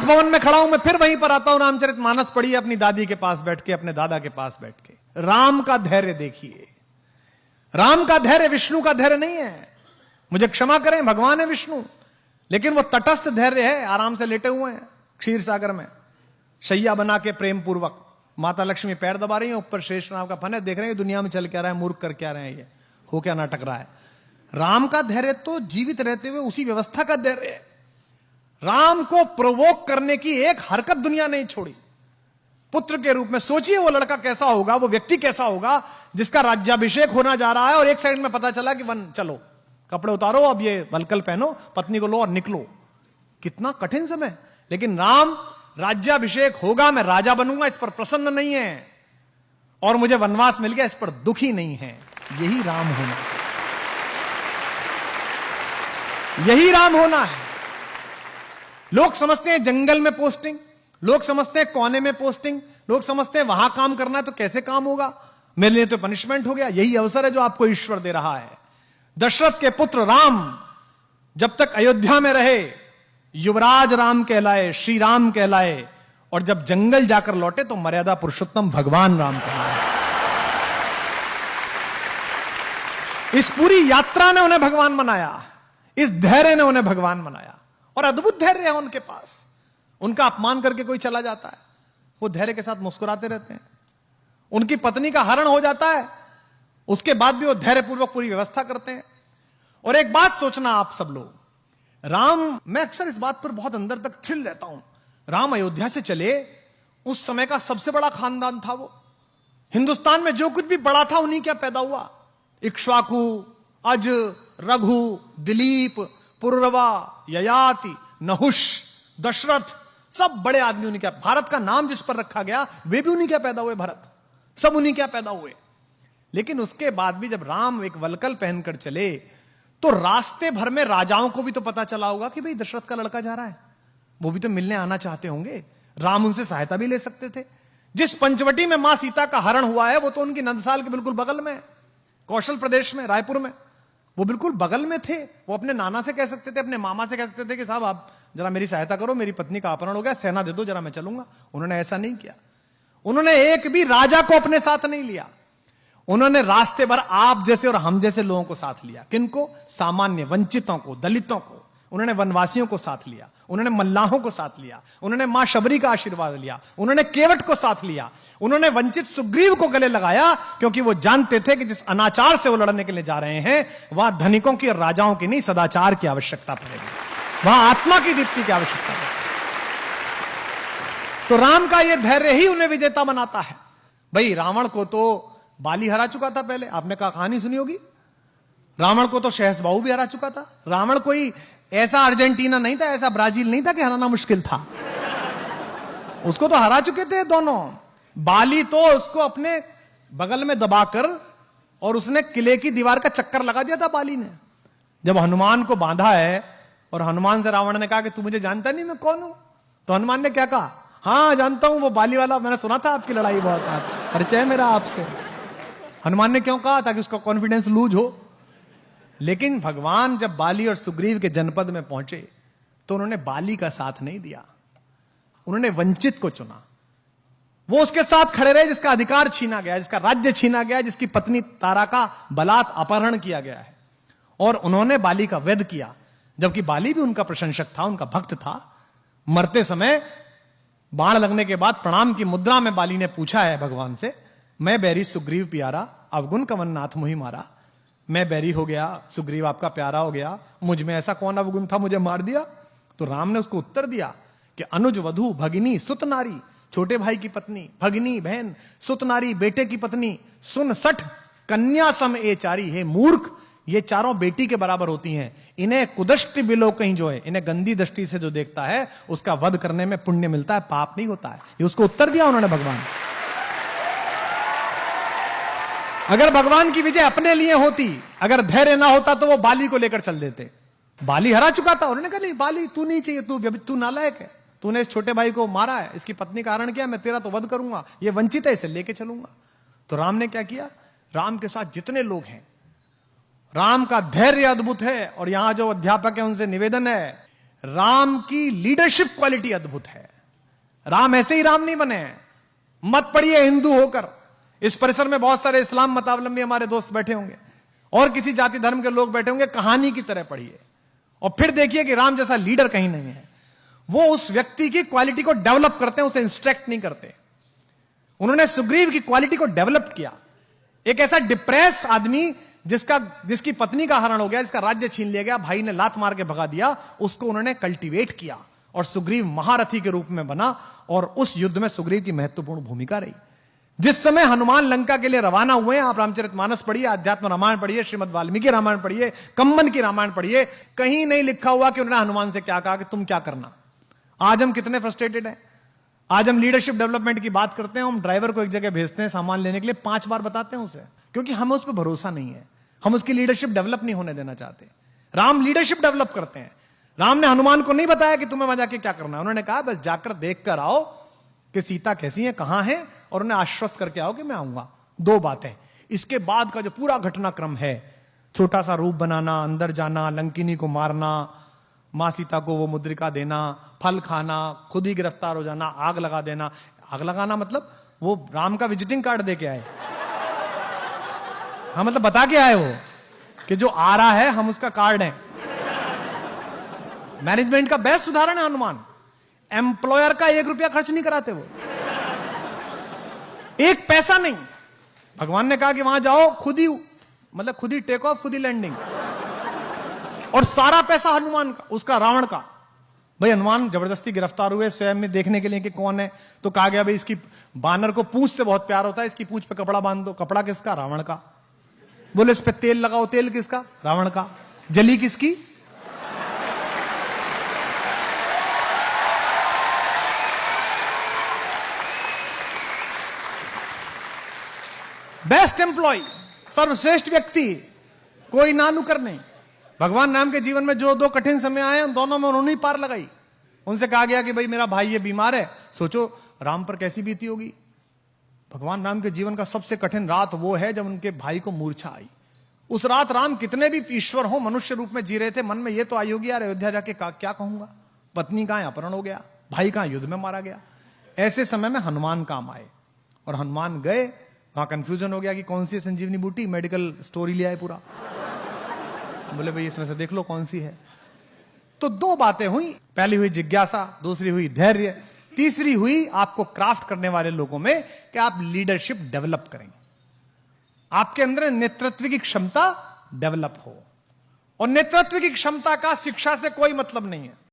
राजभवन में खड़ा हूं, मैं फिर वहीं पर आता हूं। रामचरितमानस पढ़िए अपनी दादी के पास बैठ के, अपने दादा के पास बैठ के। राम का धैर्य देखिए। राम का धैर्य विष्णु का धैर्य नहीं है। मुझे क्षमा करें, भगवान है विष्णु, लेकिन वो तटस्थ धैर्य है। आराम से लेटे हुए हैं क्षीर सागर में, शैया बना के प्रेम पूर्वक। माता लक्ष्मी पैर दबा रही है, ऊपर शेष नाग का फन है। देख रहे हैं दुनिया में चल क्या रहा है, मूर्ख कर क्या रहे हैं, ये हो क्या नाटक रहा है। राम का धैर्य तो जीवित रहते हुए उसी व्यवस्था का धैर्य है। राम को प्रोवोक करने की एक हरकत दुनिया नहीं छोड़ी। पुत्र के रूप में सोचिए वो लड़का कैसा होगा, वो व्यक्ति कैसा होगा जिसका राज्याभिषेक होना जा रहा है और एक साइड में पता चला कि वन चलो कपड़े उतारो, अब ये वलकल पहनो, पत्नी को लो और निकलो। कितना कठिन समय। लेकिन राम राज्याभिषेक होगा, मैं राजा बनूंगा, इस पर प्रसन्न नहीं है, और मुझे वनवास मिल गया, इस पर दुखी नहीं है। यही राम होना है, यही राम होना है। लोग समझते हैं जंगल में पोस्टिंग, लोग समझते हैं कोने में पोस्टिंग, लोग समझते हैं वहां काम करना है तो कैसे काम होगा, मेरे लिए तो पनिशमेंट हो गया। यही अवसर है जो आपको ईश्वर दे रहा है। दशरथ के पुत्र राम जब तक अयोध्या में रहे युवराज राम कहलाए, श्री राम कहलाए, और जब जंगल जाकर लौटे तो मर्यादा पुरुषोत्तम भगवान राम कहलाए। इस पूरी यात्रा ने उन्हें भगवान बनाया, इस धैर्य ने उन्हें भगवान बनाया, और अद्भुत धैर्य है उनके पास। उनका अपमान करके कोई चला जाता है, वो धैर्य के साथ मुस्कुराते रहते हैं। उनकी पत्नी का हरण हो जाता है, उसके बाद भी वो धैर्यपूर्वक पूरी व्यवस्था करते हैं। और एक बात सोचना आप सब लोग, राम, मैं अक्सर इस बात पर बहुत अंदर तक थ्रिल रहता हूं। राम अयोध्या से चले, उस समय का सबसे बड़ा खानदान था वो। हिंदुस्तान में जो कुछ भी बड़ा था उन्हीं क्या पैदा हुआ। इक्ष्वाकु, अज, रघु, दिलीप, पुररवा, ययाति, नहुष, दशरथ, सब बड़े आदमी उन्हीं क्या। भारत का नाम जिस पर रखा गया वे भी उन्हीं क्या पैदा हुए, भरत, सब उन्हीं क्या पैदा हुए। लेकिन उसके बाद भी जब राम एक वलकल पहनकर चले तो रास्ते भर में राजाओं को भी तो पता चला होगा कि भाई दशरथ का लड़का जा रहा है, वो भी तो मिलने आना चाहते होंगे। राम उनसे सहायता भी ले सकते थे। जिस पंचवटी में मां सीता का हरण हुआ है वो तो उनकी नंदसाल के बिल्कुल बगल में है, कौशल प्रदेश में, रायपुर में, वो बिल्कुल बगल में थे। वो अपने नाना से कह सकते थे, अपने मामा से कह सकते थे कि साहब आप जरा मेरी सहायता करो, मेरी पत्नी का अपहरण हो गया, सेना दे दो जरा, मैं चलूंगा। उन्होंने ऐसा नहीं किया। उन्होंने एक भी राजा को अपने साथ नहीं लिया। उन्होंने रास्ते भर आप जैसे और हम जैसे लोगों को साथ लिया। किनको? सामान्य वंचितों को, दलितों को। उन्होंने वनवासियों को साथ लिया, उन्होंने मल्लाहों को साथ लिया, उन्होंने मां शबरी का आशीर्वाद लिया, उन्होंने केवट को साथ लिया, उन्होंने वंचित सुग्रीव को गले लगाया, क्योंकि वो जानते थे कि जिस अनाचार से वो लड़ने के लिए जा रहे हैं वहां धनिकों की और राजाओं की नहीं, सदाचार की आवश्यकता पड़ेगी, वहां आत्मा की दीप्ति की आवश्यकता पड़ेगी। तो राम का यह धैर्य ही उन्हें विजेता बनाता है। भाई रावण को तो बाली हरा चुका था पहले, आपने कहानी सुनी होगी। रावण को तो शहसबाहु भी हरा चुका था। रावण कोई ऐसा अर्जेंटीना नहीं था, ऐसा ब्राजील नहीं था कि हराना मुश्किल था। उसको तो हरा चुके थे दोनों। बाली तो उसको अपने बगल में दबाकर और उसने किले की दीवार का चक्कर लगा दिया था बाली ने। जब हनुमान को बांधा है और हनुमान से रावण ने कहा कि तू मुझे जानता नहीं मैं कौन हूं, तो हनुमान ने क्या कहा? हाँ जानता हूं, वो बाली वाला, मैंने सुना था आपकी लड़ाई बहुत, परिचय मेरा आपसे। हनुमान ने क्यों कहा? ताकि उसका कॉन्फिडेंस लूज हो। लेकिन भगवान जब बाली और सुग्रीव के जनपद में पहुंचे तो उन्होंने बाली का साथ नहीं दिया, उन्होंने वंचित को चुना। वो उसके साथ खड़े रहे जिसका अधिकार छीना गया, जिसका राज्य छीना गया, जिसकी पत्नी तारा का बलात् अपहरण किया गया है, और उन्होंने बाली का वध किया। जबकि बाली भी उनका प्रशंसक था, उनका भक्त था। मरते समय बाण लगने के बाद प्रणाम की मुद्रा में बाली ने पूछा है भगवान से, मैं बैरी सुग्रीव प्यारा, अवगुण कवन नाथ मुहि मारा। मैं बैरी हो गया, सुग्रीव आपका प्यारा हो गया, मुझ में ऐसा कौन अवगुण था मुझे मार दिया? तो राम ने उसको उत्तर दिया कि अनुज वधु भगिनी सुत नारी, छोटे भाई की पत्नी, भगिनी बहन, सुत नारी बेटे की पत्नी, सुन सठ कन्या सम ए चारी। हे मूर्ख, ये चारों बेटी के बराबर होती हैं। इन्हें कुदृष्टि बिलो कहीं जो है, इन्हें गंदी दृष्टि से जो देखता है उसका वध करने में पुण्य मिलता है, पाप नहीं होता है। ये उसको उत्तर दिया उन्होंने भगवान। अगर भगवान की विजय अपने लिए होती, अगर धैर्य ना होता तो वो बाली को लेकर चल देते। बाली हरा चुका था, उन्होंने कहा नहीं बाली तू नहीं चाहिए, तू नालायक है, तूने इस छोटे भाई को मारा है, इसकी पत्नी का हरण किया, मैं तेरा तो वध करूंगा, ये वंचित है, इसे लेके चलूंगा। तो राम ने क्या किया? राम के साथ जितने लोग हैं, राम का धैर्य अद्भुत है। और यहां जो अध्यापक है उनसे निवेदन है, राम की लीडरशिप क्वालिटी अद्भुत है। राम ऐसे ही राम नहीं बने हैं। मत पढ़िए हिंदू होकर, इस परिसर में बहुत सारे इस्लाम मतावलंबी हमारे दोस्त बैठे होंगे और किसी जाति धर्म के लोग बैठे होंगे, कहानी की तरह पढ़िए और फिर देखिए कि राम जैसा लीडर कहीं नहीं है। वो उस व्यक्ति की क्वालिटी को डेवलप करते हैं, उसे इंस्ट्रक्ट नहीं करते। उन्होंने सुग्रीव की क्वालिटी को डेवलप किया। एक ऐसा डिप्रेस आदमी जिसकी पत्नी का हरण हो गया, जिसका राज्य छीन लिया गया, भाई ने लात मार के भगा दिया, उसको उन्होंने कल्टीवेट किया और सुग्रीव महारथी के रूप में बना और उस युद्ध में सुग्रीव की महत्वपूर्ण भूमिका रही। जिस समय हनुमान लंका के लिए रवाना हुए, आप रामचरितमानस पढ़िए, अध्यात्म रामायण पढ़िए, श्रीमद् वाल्मीकि रामायण पढ़िए, कंबन की रामायण पढ़िए, कहीं नहीं लिखा हुआ कि उन्होंने हनुमान से क्या कहा कि तुम क्या करना। आज हम कितने फ्रस्ट्रेटेड हैं। आज हम लीडरशिप डेवलपमेंट की बात करते हैं, हम ड्राइवर को एक जगह भेजते हैं सामान लेने के लिए, 5 बार बताते हैं उसे, क्योंकि हमें उस पर भरोसा नहीं है। हम उसकी लीडरशिप डेवलप नहीं होने देना चाहते। राम लीडरशिप डेवलप करते हैं। राम ने हनुमान को नहीं बताया कि तुम्हें वहां जाके क्या करना है। उन्होंने कहा बस जाकर देख कर आओ कि सीता कैसी है, कहां है, और उन्हें आश्वस्त करके आओ कि मैं आऊंगा। 2 बातें। इसके बाद का जो पूरा घटनाक्रम है, छोटा सा रूप बनाना, अंदर जाना, लंकिनी को मारना, मां सीता को वो मुद्रिका देना, फल खाना, खुद ही गिरफ्तार हो जाना, आग लगा देना। आग लगाना मतलब वो राम का विजिटिंग कार्ड दे के आए। हाँ, मतलब बता के आए वो कि जो आ रहा है हम उसका कार्ड है। मैनेजमेंट का बेस्ट उदाहरण है हनुमान। एम्प्लॉयर का 1 रुपया खर्च नहीं कराते वो, 1 पैसा नहीं। भगवान ने कहा कि वहां जाओ, खुद ही टेक ऑफ, खुद ही लैंडिंग, और सारा पैसा हनुमान का, उसका रावण का। भाई हनुमान जबरदस्ती गिरफ्तार हुए स्वयं में देखने के लिए कि कौन है, तो कहा गया भाई इसकी बानर को पूंछ से बहुत प्यार होता है, इसकी पूंछ पे कपड़ा बांध दो। कपड़ा किसका? रावण का। बोले इस पे तेल लगाओ, तेल किसका? रावण का। जली किसकी? बेस्ट एम्प्लॉय, सर्वश्रेष्ठ व्यक्ति, कोई ना नुकर नहीं। भगवान राम के जीवन में जो 2 कठिन समय आए, उन दोनों में उन्होंने ही पार लगाई। उनसे कहा गया कि भाई मेरा भाई ये बीमार है, सोचो राम पर कैसी बीती होगी। भगवान राम के जीवन का सबसे कठिन रात वो है जब उनके भाई को मूर्छा आई। उस रात राम कितने भी ईश्वर हो, मनुष्य रूप में जी रहे थे, मन में ये तो आई होगी यार अयोध्या जाके क्या कहूंगा, पत्नी कहां अपहरण हो गया, भाई कहां युद्ध में मारा गया। ऐसे समय में हनुमान काम आए और हनुमान गए, वहां कंफ्यूजन हो गया कि कौन सी संजीवनी बूटी, मेडिकल स्टोरी ले आए पूरा। बोले भाई इसमें से देख लो कौन सी है। तो 2 बातें हुई, पहली हुई जिज्ञासा, दूसरी हुई धैर्य, तीसरी हुई आपको क्राफ्ट करने वाले लोगों में कि आप लीडरशिप डेवलप करें, आपके अंदर नेतृत्व की क्षमता डेवलप हो। और नेतृत्व की क्षमता का शिक्षा से कोई मतलब नहीं है।